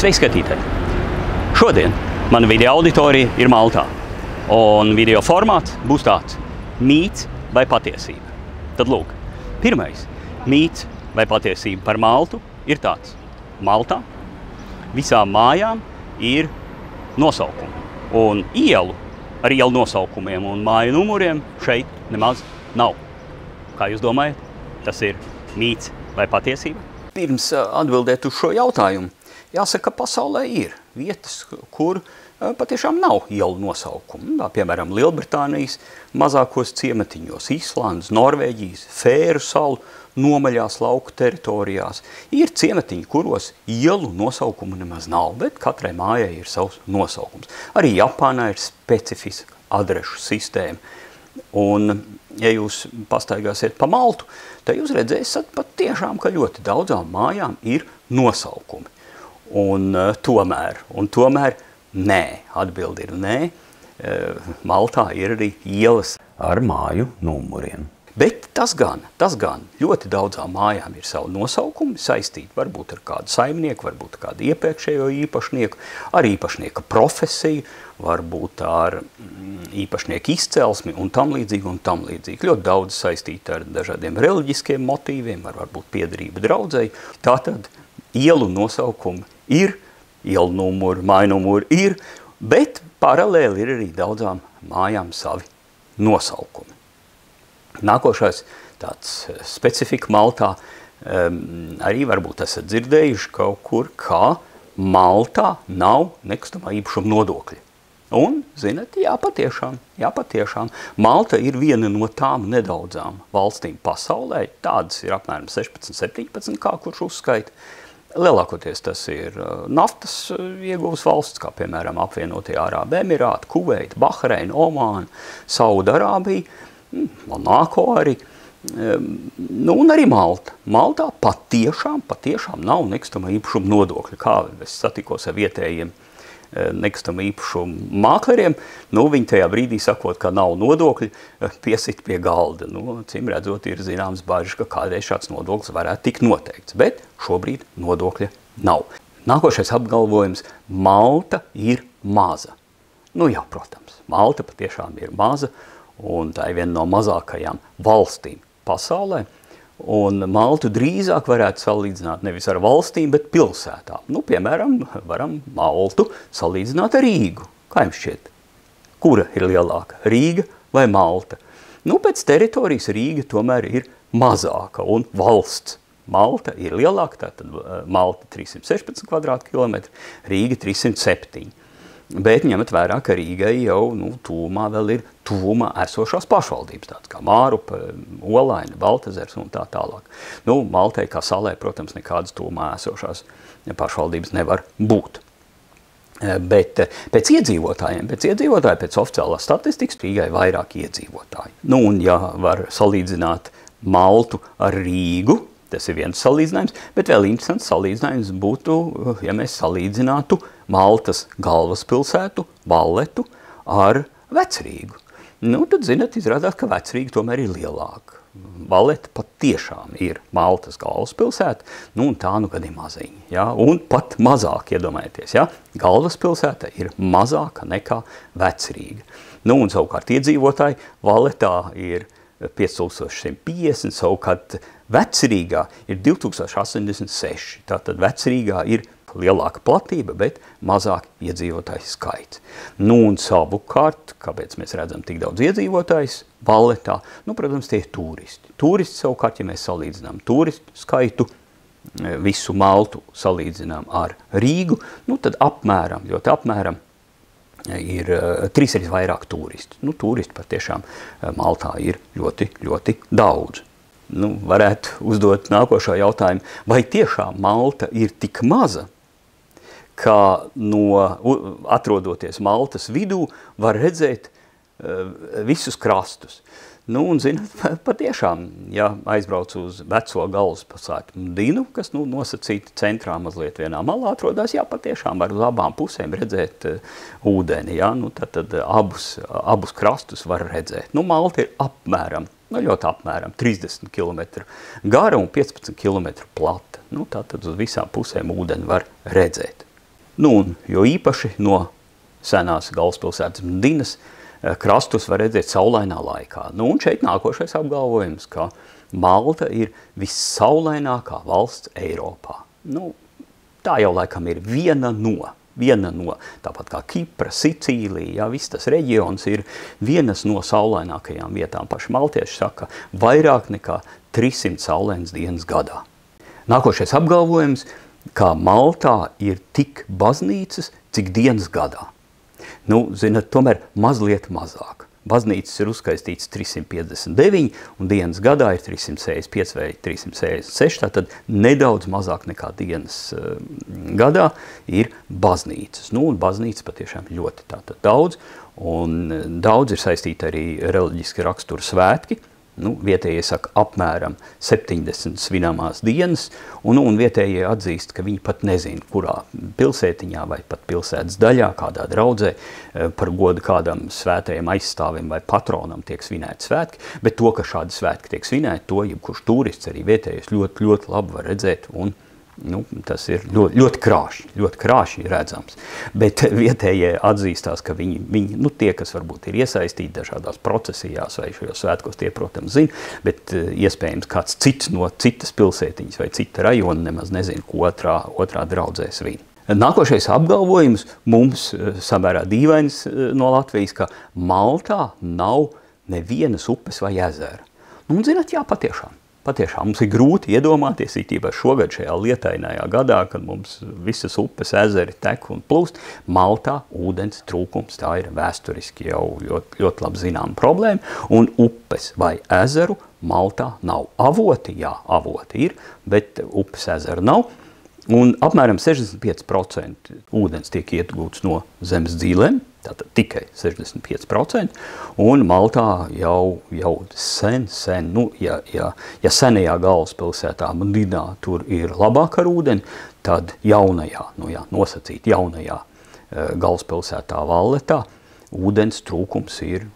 Sveiki, skatītāji! Šodien mana video auditorija ir Maltā, un video formāts būs tāds – mīts vai patiesība. Tad lūk, pirmais mīts vai patiesība par Maltu ir tāds – Maltā visām mājām ir nosaukumi, un ielu ar ielu nosaukumiem un māju numuriem šeit nemaz nav. Kā jūs domājat, tas ir mīts vai patiesība? Pirms atbildēt uz šo jautājumu, jāsaka, ka pasaulē ir vietas, kur patiešām nav ielu nosaukumu. Tā, piemēram, Lielbritānijas mazākos ciematiņos, Islandes, Norvēģijas, Fēru salu nomaļās lauku teritorijās. Ir ciematiņi, kuros ielu nosaukumu nemaz nav, bet katrai mājai ir savs nosaukums. Arī Japānā ir specifiska adrešu sistēma. Un, ja jūs pastaigāsiet pa Maltu, tad jūs redzēsiet patiešām, ka ļoti daudzām mājām ir nosaukumi. Un tomēr nē, atbildi ir nē. Maltā ir arī ielas ar māju numuriem. Bet tas gan, ļoti daudzām mājām ir savu nosaukumu, saistīti varbūt ar kādu saimnieku, varbūt ar kādu iepriekšējo īpašnieku, ar īpašnieka profesiju, varbūt ar īpašnieku izcelsmi un tam līdzīgi. Ļoti daudz saistīti ar dažādiem reliģiskiem motīviem, varbūt piederība draudzei. Tātad ielu nosaukumi ir, ielu numuri, māju numuri ir, bet paralēli ir arī daudzām mājām savi nosaukumi. Nākošais tāds specifika Maltā, arī varbūt esat dzirdējuši kaut kur, kā Maltā nav nekustamā īpašuma nodokļa. Un, zinat, jā, patiešām. Malta ir viena no tām nedaudzām valstīm pasaulē, tādas ir apmēram 16-17, kā kurš uzskaita. Lielākoties tas ir naftas ieguvas valsts, kā piemēram apvienotie Arābu Emirāti, Kuveita, Bahreina, Omāna, Saudarābija, Monako arī, un arī Malta. Maltā patiešām nav nekustamā īpašuma nodokļa. Kā es satikos ar vietējiem nekustamā īpašuma mākleriem, viņi tajā brīdī sakot, ka nav nodokļi, piesit pie galda. Cim redzot, ir zināms bažas, ka kādreiz šāds nodoklis varētu tikt noteikts, bet šobrīd nodokļa nav. Nākošais apgalvojums – Malta ir maza. Jā, protams, Malta patiešām ir maza, un tā ir viena no mazākajām valstīm pasaulē, un Maltu drīzāk varētu salīdzināt nevis ar valstīm, bet pilsētām. Piemēram, varam Maltu salīdzināt ar Rīgu. Kā jums šķiet? Kura ir lielāka, Rīga vai Malta? Pēc teritorijas Rīga tomēr ir mazāka, un valsts Malta ir lielāka, tātad Malta 316 kvadrātkilometri, Rīga 307. Bet ņemat vērā, ka Rīgai jau tuvumā vēl ir tuvumā esošās pašvaldības, tādas kā Mārupa, Olaina, Baltezers un tā tālāk. Maltai kā salē, protams, nekādas tuvumā esošās pašvaldības nevar būt. Bet pēc iedzīvotājiem, pēc oficiālās statistikas, Rīgai vairāk iedzīvotāji. Un ja var salīdzināt Maltu ar Rīgu, tas ir viens salīdzinājums, bet vēl interesants salīdzinājums būtu, ja mēs salīdzinātu Maltas galvaspilsētu, Valletu, ar Vecrīgu. Tad, zinat, izrādās, ka Vecrīga tomēr ir lielāka. Valleta patiešām ir Maltas galvaspilsēta, un tā gan ir maziņa. Ja? Un pat mazāk, iedomājieties, ja? Galvaspilsēta ir mazāka nekā Vecrīga. Un savukārt iedzīvotāji Valletā ir 5150, savukārt Vecrīgā ir 2086. Tātad Vecrīgā ir lielāka platība, bet mazāk iedzīvotāju skaits. Un savukārt, kāpēc mēs redzam tik daudz iedzīvotājus Valletā? Protams, tie ir turisti. Turisti savukārt, ja mēs salīdzinām turistu skaitu, visu Maltu salīdzinām ar Rīgu, tad ļoti apmēram ir 3 reizes vairāk turistu. Turisti patiešām Maltā ir ļoti, ļoti daudz. Varētu uzdot nākošo jautājumu, vai tiešām Malta ir tik maza, ka atrodoties Maltas vidū, var redzēt visus krastus. Zināt, patiešām, ja aizbrauc uz veco galvaspilsētu Dinu, kas nosacīta centrā mazliet vienā malā atrodās, patiešām var uz abām pusēm redzēt ūdeni, tad abus krastus var redzēt. Malta ir ļoti apmēram 30 km gara un 15 km plata. Tātad uz visām pusēm ūdeni var redzēt. Nu, un jo īpaši no senās galvaspilsētas Mdinas krastus var redzēt saulainā laikā. Nu, un šeit nākošais apgalvojums, ka Malta ir vissaulainākā valsts Eiropā. Nu, tā jau laikam ir viena no, tāpat kā Kipra, Sicīlija, jā, viss tas reģions ir vienas no saulainākajām vietām. Paši maltieši saka, vairāk nekā 300 saulainas dienas gadā. Nākošais apgalvojums, ka Maltā ir tik baznīcas, cik dienas gadā. Nu, zinat, tomēr mazliet mazāk. Baznīcas ir uzskaistīts 359 un dienas gadā ir 365 vai 366, tātad nedaudz mazāk nekā dienas gadā ir baznīcas. Nu, un baznīcas patiešām ļoti tātad daudz, un daudz ir saistīti arī reliģiski rakstura svētki. Nu, vietējie saka apmēram 70 svinamās dienas, un vietējie atzīst, ka viņi pat nezina, kurā pilsētiņā vai pat pilsētas daļā, kādā draudzē par godu kādam svētajam aizstāvim vai patronam tiek svinēti svētki, bet to, ka šādi svētki tiek svinēti, to jebkurš turists arī vietējais ļoti, ļoti labi var redzēt, un nu, tas ir ļoti krāšņi redzams. Bet vietējie atzīstās, ka viņi nu, tie, kas varbūt ir iesaistīti dažādās procesijās vai šajos svētkos, tie, protams, zina, bet iespējams kāds cits no citas pilsētiņas vai cita rajona nemaz nezina, ko otrā draudzē svin. Nākošais apgalvojums mums samērā dīvains no Latvijas, ka Maltā nav nevienas upes vai ezera. Nu, un zināt, jā, Patiešām mums ir grūti iedomāties, īpaši šogad šajā lietainajā gadā, kad mums visas upes, ezeri tek un plūst. Maltā ūdens trūkums, tā ir vēsturiski jau ļoti labi zinām problēma, un upes vai ezeru Maltā nav. Avoti, jā, avoti ir, bet upes ezeru nav. Un apmēram 65% ūdens tiek iegūts no zemes dzīlēm, tātad tikai 65%, un Maltā jau sen, nu, ja senajā galvaspilsētā Mdinā tur ir labāk ar ūdeni, tad jaunajā, nu jā, nosacīt jaunajā galvaspilsētā Valletā ūdens trūkums ir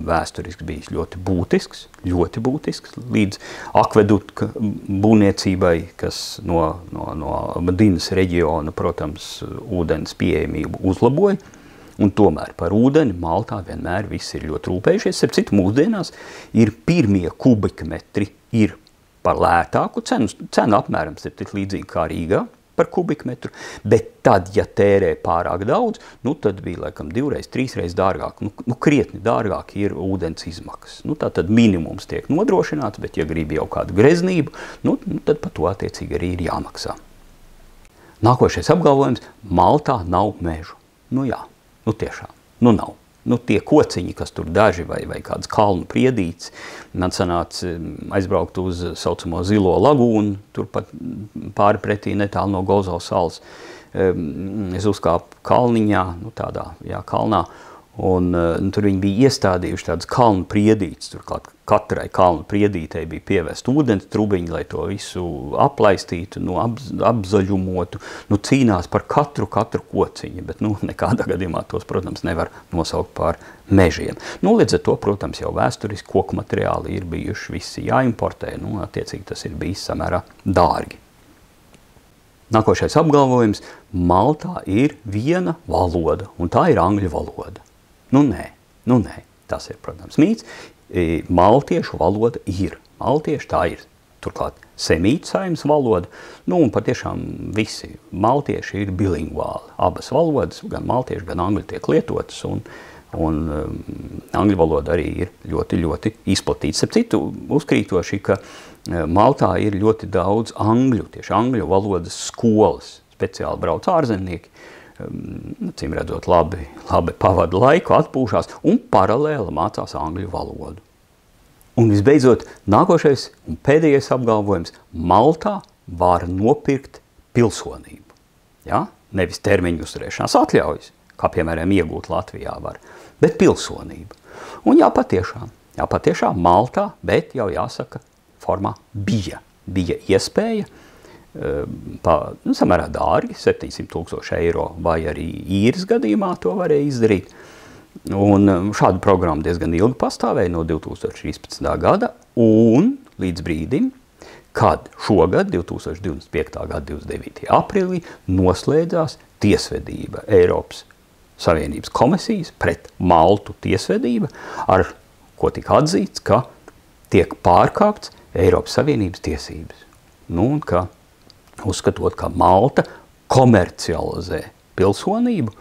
vēsturiski bijis ļoti būtisks, līdz akveduka būvniecībai, kas no Mdinas reģiona, protams, ūdens pieejamību uzlaboja, un tomēr par ūdeni Maltā vienmēr visi ir ļoti rūpējušies. Starp citu, mūsdienās ir pirmie kubikmetri ir par lētāku cenu apmēram līdzīgi kā Rīgā par kubikmetru, bet tad, ja tērē pārāk daudz, nu tad bija laikam 2-3 dārgāk, nu krietni dārgāk ir ūdens izmaksas. Nu tātad minimums tiek nodrošināts, bet ja grib jau kādu greznību, nu tad par to attiecīgi arī ir jāmaksā. Nākošais apgalvojums, Maltā nav mežu. Nu jā, nu tiešām, nu nav. Nu, tie kociņi, kas tur daži vai kāds kalnu priedīts, man sanāca aizbraukt uz saucamo Zilo lagūnu, turpat pāri pretī netālu no Gozo salas. Es uzkāpu kalniņā, nu tādā, jā, kalnā, un tur viņi bija iestādījuši tādas kalnu priedītes, turklāt katrai kalnu priedītei bija pievest ūdens trubiņi, lai to visu aplaistītu, nu, apzaļumotu, nu, cīnās par katru kociņu, bet, nu, nekādā gadījumā tos, protams, nevar nosaukt par mežiem. Nu, līdz ar to, protams, jau vēsturiski koku materiāli ir bijuši visi jāimportē, nu, attiecīgi tas ir bijis samērā dārgi. Nākošais apgalvojums, Maltā ir viena valoda, un tā ir angļu valoda. Nu, nē, tas ir, protams, mīts. Maltiešu valoda ir. Maltieši tā ir. Turklāt semītu saimnes valoda. Nu, un patiešām visi maltieši ir bilingvāli. Abas valodas, gan maltieši, gan angļu tiek lietotas, un angļu valoda arī ir ļoti, ļoti izplatīta. Starp citu, uzkrītoši, ka Maltā ir ļoti daudz tieši angļu valodas skolas. Speciāli brauc ārzemnieki, cīm redzot, labi pavada laiku, atpūšās un paralēli mācās angļu valodu. Un visbeidzot, nākošais un pēdējais apgalvojums, Maltā var nopirkt pilsonību. Ja? Nevis termiņu uzturēšanās atļaujas, kā piemēram iegūt Latvijā var, bet pilsonību. Un jā, patiešām Maltā, bet jau jāsaka, formā bija iespēja, samērā dārgi, 700 000 eiro, vai arī īres gadījumā to varēja izdarīt. Un šāda programma diezgan ilgi pastāvēja no 2013. gada, un līdz brīdim, kad šogad, 2025. gada 29. aprīlī, noslēdzās tiesvedība Eiropas Savienības komisijas pret Maltu tiesvedība, ar ko tika atzīts, ka tiek pārkāpts Eiropas Savienības tiesības. Nu, un ka uzskatot, ka Malta komercializē pilsonību,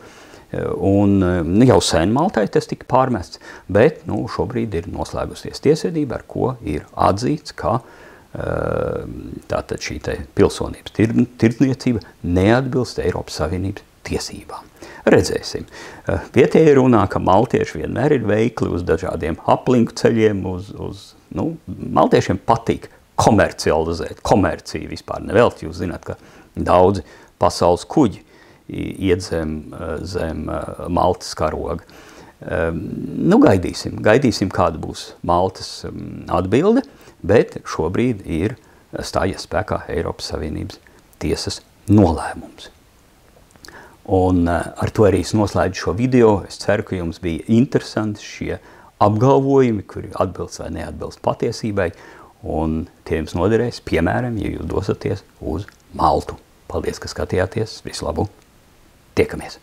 un jau sen Maltai tas tika pārmests, bet šobrīd ir noslēgusies tiesvedība, ar ko ir atzīts, ka tātad šī pilsonības tirdzniecība neatbilst Eiropas Savienības tiesībām. Redzēsim. Vietējie runā, ka maltieši vienmēr ir veikli uz dažādiem aplinku ceļiem, maltiešiem patīk komercializēt, komercija vispār nevelti. Jūs zināt, ka daudzi pasaules kuģi iet zem Maltas karoga. Gaidīsim, kāda būs Maltas atbilde, bet šobrīd ir stājies spēkā Eiropas Savienības tiesas nolēmums. Un ar to arī es noslēdzu šo video. Es ceru, ka jums bija interesanti šie apgalvojumi, kuri atbilst vai neatbilst patiesībai, un tie jums noderēs, piemēram, ja jūs dosaties uz Maltu. Paldies, ka skatījāties. Visu labu! Tiekamies!